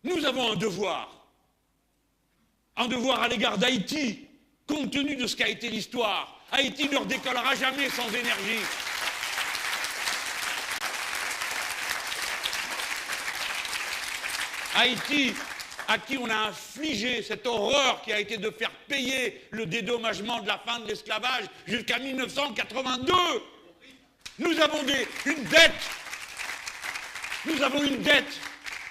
Nous avons un devoir à l'égard d'Haïti, compte tenu de ce qu'a été l'histoire. Haïti ne redécollera jamais sans énergie. Haïti, à qui on a infligé cette horreur qui a été de faire payer le dédommagement de la fin de l'esclavage jusqu'à 1982. Nous avons une dette. Nous avons une dette.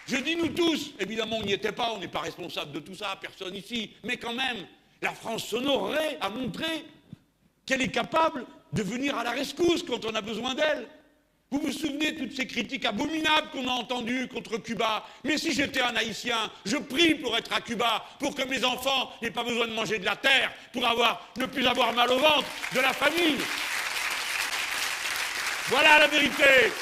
Je dis nous tous, évidemment on n'y était pas, on n'est pas responsable de tout ça, personne ici, mais quand même, la France s'honorerait à montrer qu'elle est capable de venir à la rescousse quand on a besoin d'elle. Vous vous souvenez de toutes ces critiques abominables qu'on a entendues contre Cuba? Mais si j'étais un Haïtien, je prie pour être à Cuba, pour que mes enfants n'aient pas besoin de manger de la terre, pour ne plus avoir mal au ventre, de la famine. Voilà la vérité.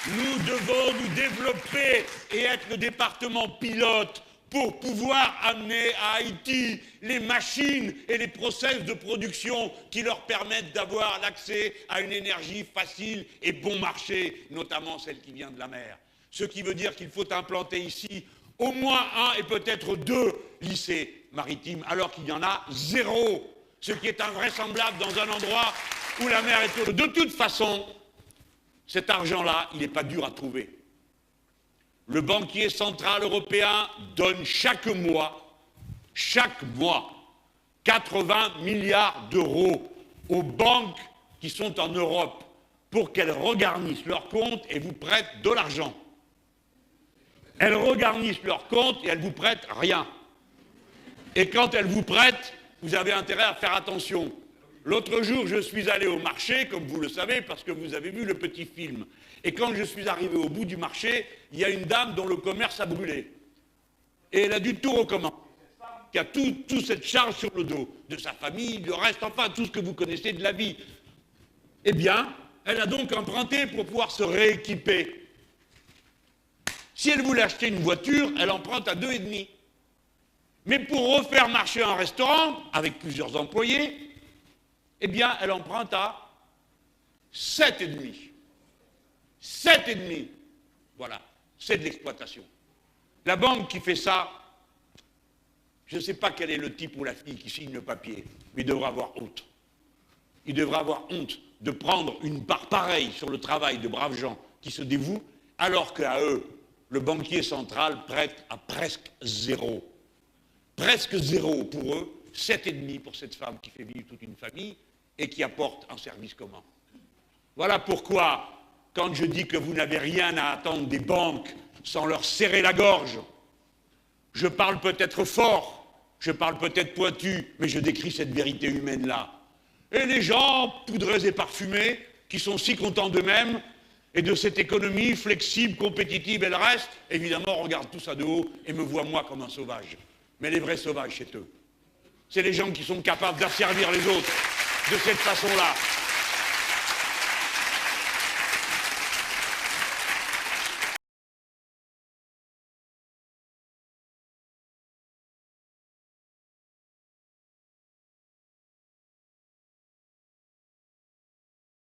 Nous devons nous développer et être le département pilote pour pouvoir amener à Haïti les machines et les process de production qui leur permettent d'avoir l'accès à une énergie facile et bon marché, notamment celle qui vient de la mer. Ce qui veut dire qu'il faut implanter ici au moins 1 et peut-être 2 lycées maritimes, alors qu'il y en a 0, ce qui est invraisemblable dans un endroit où la mer est autour. De toute façon, cet argent-là, il n'est pas dur à trouver. Le banquier central européen donne chaque mois, 80 milliards d'euros aux banques qui sont en Europe pour qu'elles regarnissent leurs comptes et vous prêtent de l'argent. Elles regarnissent leurs comptes et elles vous prêtent rien. Et quand elles vous prêtent, vous avez intérêt à faire attention. L'autre jour, je suis allé au marché, comme vous le savez, parce que vous avez vu le petit film. Et quand je suis arrivé au bout du marché, il y a une dame dont le commerce a brûlé. Et elle a dû tout recommencer. Qui a toute cette charge sur le dos, de sa famille, le reste, enfin, tout ce que vous connaissez de la vie. Eh bien, elle a donc emprunté pour pouvoir se rééquiper. Si elle voulait acheter une voiture, elle emprunte à 2,5. Mais pour refaire marcher un restaurant, avec plusieurs employés, eh bien, elle emprunte à 7,5. 7,5. Voilà, c'est de l'exploitation. La banque qui fait ça, je ne sais pas quel est le type ou la fille qui signe le papier, mais il devrait avoir honte. Il devrait avoir honte de prendre une part pareille sur le travail de braves gens qui se dévouent, alors qu'à eux, le banquier central prête à presque 0. Presque 0 pour eux, 7,5 pour cette femme qui fait vivre toute une famille et qui apporte un service commun. Voilà pourquoi, quand je dis que vous n'avez rien à attendre des banques sans leur serrer la gorge, je parle peut-être fort, je parle peut-être pointu, mais je décris cette vérité humaine-là. Et les gens, poudrés et parfumés, qui sont si contents d'eux-mêmes et de cette économie flexible, compétitive et le reste, évidemment, regardent tout ça de haut et me voient moi comme un sauvage. Mais les vrais sauvages, c'est eux. C'est les gens qui sont capables d'asservir les autres de cette façon-là.